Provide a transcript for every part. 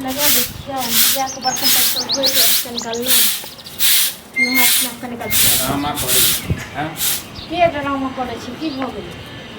लगा देखियो या के बर्तन सब धोए के एक्शन कर लो नहा स्नान करने का ड्रामा करे हैं के ड्रामा करे छी की भ गेल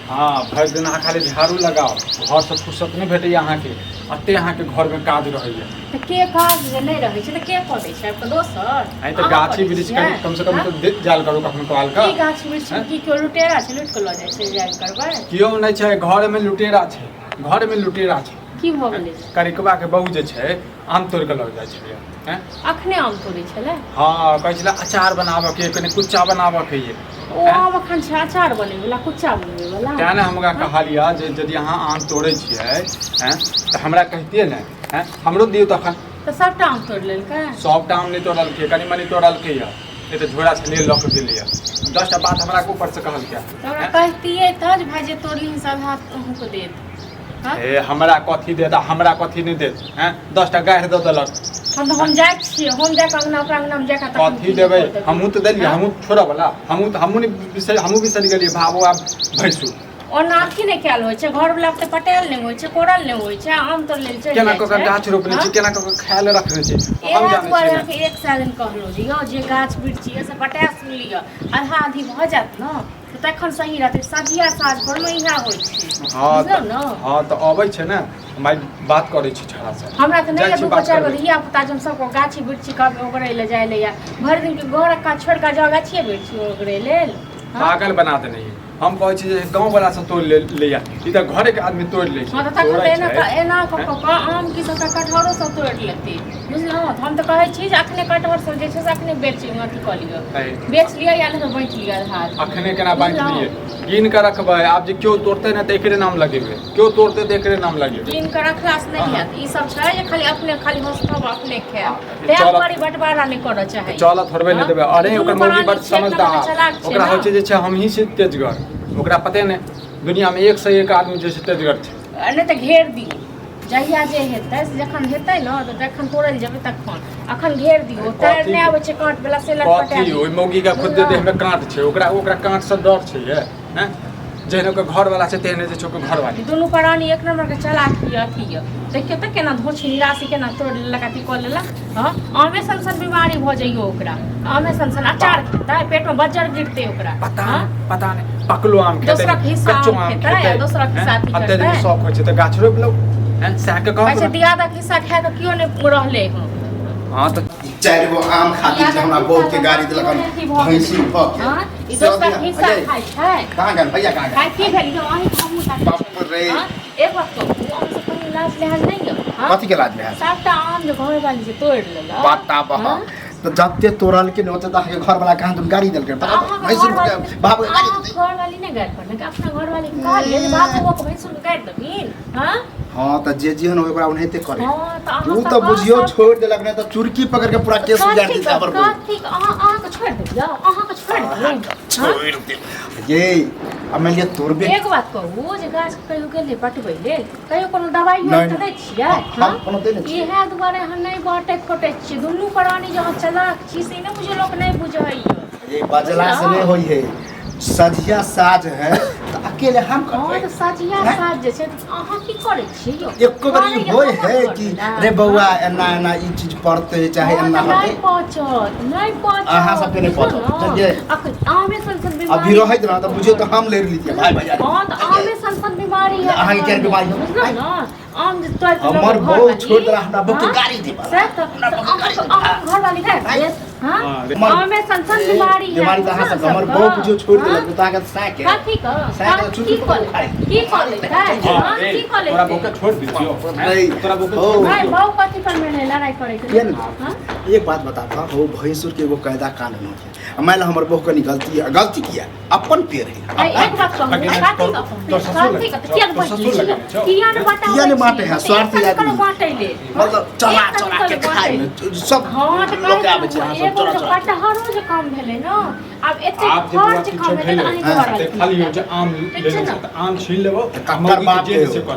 हाँ भर दिन अहाँ खाली झाड़ू लगाओ घर से फुर्सत नहीं भेटैए अहाँके अते अहाँके घर में काज रहैए त के काज जे नहीं रहै छै त के क दै छै आपके दोसर आई तो गाछी वृक्ष कम से कम तो जाल करू कखनो काल का की गाछ वृक्ष की केओ लुटेरा छै लूट के ल जाइ छै जाल करबै कियो नहीं छै घर में लुटेरा छै घर में लुटेरा छै की भ गेलै करिकबा के बहू जे छै आम तोड़ के लग जाइ छै हैं अखने आम तोड़ै छले हाँ कहै छला अचार बनाबऽ के कने कुच्चा बनाबऽ के ये ओ आम अखन छै अचार बनै वाला कुच्चा बनै वाला तें ने हमरा कहलिया जे यदि अहाँ आम तोड़ै छियै हैं तऽ हमरा कहितियै ने हैं हमरो दियौ तखन त सबटा आम तोड़ लेलकै सबटा आम नहीं तोड़लकै कनी मनी तोड़लकै या नहीं तो झोड़ा से ले लऽ के गेलै 10टा बात हमरा के ऊपर से कहलकै हमरा कहतियै त जे भाई जे तोड़ली सब हाथ अहूँ को देत ए हमरा कथी देत हमरा कथी नहीं देत हैं 10टा गाढ़ दऽ देलक हम जाय छियै हम जाय के अंगना ओकरा अंगना में जाय के कथी देबै हमहूँ तऽ देलियै हमहूँ छोड़ऽ वाला हमहूँ बिसरि गेलियै भाबो आब भैंसू ओना अथी नहि कयल होइ छै घर वाला के पटेल नहि होइ छै कोड़ल नहि होइ छै आम तोड़ लेल छै केना कऽ गाछ रोपने छी केना कऽ खाय ले रखने छी हम जानै छी एक साल दिन कहलहुँ जे यौ जे गाछ वृक्ष छियै से पटास लिअ आधा आधी भऽ जायत ने तखन सही रहतै सदिया साज पर में इहा होइ छै हाँ तऽ अबै छै ने माय बात करै छी छड़ा से हमरा तऽ नहीं दू चार गो धिया पुता जब सबको गाछी वृक्षी कब ओकरे ले जाय ले या भर दिन के घर का छोड़ का जाओ गाछी वृक्षी ओकरे लेल पागल बना देने हम कहै छी जे गांव वाला से तोड़ ले या ई त घरे के आदमी तोड़ ले छै हां त एना आम की सब कटहरो सब तोड़ लेते बुझलौ हम त कहै छी जे अखने कटहर सब जे छै से अखने बेच अथी क लियो बेच लिया या नहीं बांट लिया हाथ अखने केना बांट लिए गिन के रखबै आब जे क्यों तोड़ते ना त एकरे नाम लगेबै क्यों तोड़ते त एकरे नाम लगेबै गिन के रखला से नहीं हैत ई सब छै जे खाली अपने खाली हंसब अपने खाएब तें बड़ी बंटवारा नहीं करऽ चाहे चल थोड़बे नहीं देबै अरे ओकर मौगी बड़ समझदार ओकरा होइ छै जे छै हम ही से तेजगर ओकरा पते नहीं दुनिया में 1 से 1 आदमी जे छै तेजगर छै नहीं तो घेर दियो जहिया जे हेतै जखन हेतै न त जखन तोड़ल जेबै तखन अखन घेर दियो तैर नहीं आबै छै काट वाला से लटपटा कथी ओइ मौगी का खुद देह में काट छै ओकरा काट से डर छै हैं जेहन के घर वाला छै तेहने जे छै घर वाली दुनू प्राणी एक नंबर के चालाकी अथी देखियो त केना धोछी निराशि केना तोड़ लेलक अथी क लेलक हां आमे सन बीमारी भ जाइयो ओकरा आमे सन अचार खेतै पेट में बज्जर गिरते ओकरा पता नहीं पकलो आम खेतै दूसरा हिस्सा आम खेतै दूसरा हिस्सा अथी करतै अते दिन शौक होइ छै त गाछ रोप लो हैं सह के कहब अच्छा दियादा हिस्सा खाए के कियो नहीं रहले हां त 4 गो आम खातिर जे हमरा बहुत के गाड़ी देलक भैंसी भ के हां ई दोसरा हिस्सा खाइ छै कहां गन भैया कहां खाइ की भेल जो अही हमहु ता बाप रे एक बात तो आम से कोई लाज लिहाज नहीं है कथि के लाज लिहाज सबटा आम जो घर वाली से तोड़ लेला बाता बहा तो जत्ते तोड़ल के नोते त घर वाला कहां तुम गाड़ी देलक भैंसी बाप के गाड़ी घर वाली नहीं गाड़ी पर अपना घर वाली कहलिए जे बाप को भैंसी को गाड़ी दबिन हां हां त जे जीवन ओकरा उन्हेते करे हां तू त बुझियो छोड़ देलक नहीं त चुरकी पकड़ के पूरा केस उजाड़ देता पर को ठीक आहा के छोड़ दियो आहा के छोड़ दियो छोड़ दे ये अब मैं ये तोड़बे एक बात कहू जे गाछ कहियो गेले पटबै ले कहियो कोनो दवाई दै छियै हां कोनो दे नै इहे दुआरे हम नहीं बाटे खोटे छी दुनू प्राणी जहां चलाक छी से नहीं बुझे लोग नहीं बुझैयो ये बजला से नहीं होई है सजिया साज है तो अकेले हम करबै हां तो सजिया साज जे छै अहाँ की करै छी यो एको बारी होय है कि रे बौआ एना एना ई चीज पढ़ते चाहे एना होते नहीं पहुंचत अहाँ सब के नहीं पहुंचत जे आमे संसन बीमारी अभी रहत ना तो बुझियो तो हम ले लीजिए भाई भैया हां तो आमे संसन बीमारी है अहाँ के बीमारी ना आम जे तोड़ के हमर बहुत छोड़ दे हमरा बहुत गाड़ी दे से तो घर वाली है हां आमे संसन बीमारी है बीमारी तो हां हमर बहुत बुझियो छोड़ दे ताकत साके कथि क की कर की करे तोरा बोके छोड़ दियो तोरा बोके भाई बहु कथि पर में लड़ाई करे के हां एक बात बताता हो भैंसुर के एगो कायदा कानून है मान लो हमर बहु कनी गलती किया अपन पेड़ है एक बात कहूं किया ने बाटे है स्वार्थ आदमी मतलब चला के खाए सब लोग आबे छै सब चला कटहरो जे काम भेले न अब एते खर्च काम भेले खाली हो जे आम ले ले आम छीन लेबो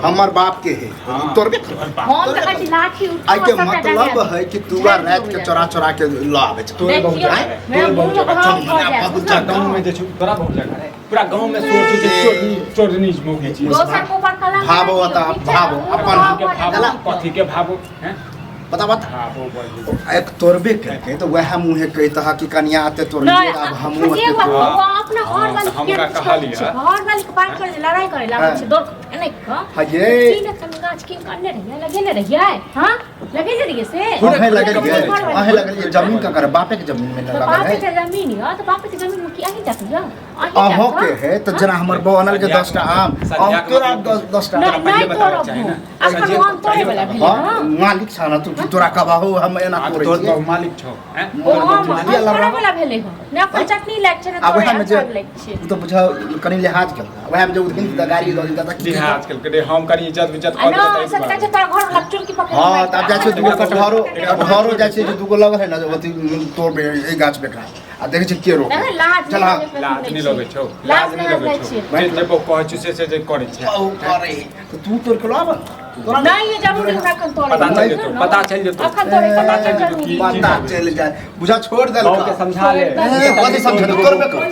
हमर बाप के है तोरबे हम त कटी लाठी उठा आई के मतलब है कि तू रात के चोरा के ल आबे छै तोरे बहुत गांव में जे तोरा बहुत जगह पूरा गांव में सोच जे चोरनी मौगी छी दोसर को पर कला भाबो अपन के भाबो कथि के भाबो हैं बता बता हाँ हो बोल एक तोड़बे करके तो वह मुँहे कहता कि कन्या आते तोड़ नहीं अब हम ये बात वो अपना घर हाँ, वाली तो हमरा के कहलिए। घर वाली के बात करे लड़ाई करे लागल छै दौड़ नहीं का हाँ, ये- सीने कन गाछ के करने रहिए लगेले रहिए हां लगेले रहिए से अहे लगल तो ये घर वाली- अहे लगल ये जमीन का कर बापे के जमीन में न तो लगल बाप है के जमीन है तो बाप के जमीन में की अही तक जा अहो के है तो जना हमर बहनल के 10 टा आम संध्या और के तोरा मतलब 10 टा नहीं नहीं बताबऽ तोड़ चाही ना। अखन संध्या हम तोड़े वाला भेले हाँ हां मालिक छाना तू तोरा कहबहु हम एना तोड़े तोर छियै मालिक छौ हैं ओ हम बुझलियै तोड़े लड़ावा? वाला भेले हो ने अपन चटनी लाग छै ने अब तोड़े वह में जे लाग छै तू तो बुझा कनी लिहाज कर वह में जो दिन गाड़ी दो दिन का जी हाँ आजकल के हम कनी इज्जत विज्जत आ कर ना देतै सकता छै तोरा घर वाला चुरकी पकड़ हाँ तब जाइ छै दूगो कटहरो जाइ छै जे दूगो लगल है ना ओती तोड़ ए गाछ बेटा आ देखे छै के रोक नहीं लाज चल हाँ। लाज नहीं लगे छौ लाज नहीं नहीं लगे लगे छौ जे जेबो कहै छी से जे करे छै औ करे तो तू तोड़ के लाब तोरा नहीं ये जरूर हमरा कन तोड़े पता चल जेतौ पता चल जेतौ अखन तोड़े पता चल जेतौ की पता चल जाए बुझा छोड़ देल गाँव के समझा ले कथी समझे तोड़ में कर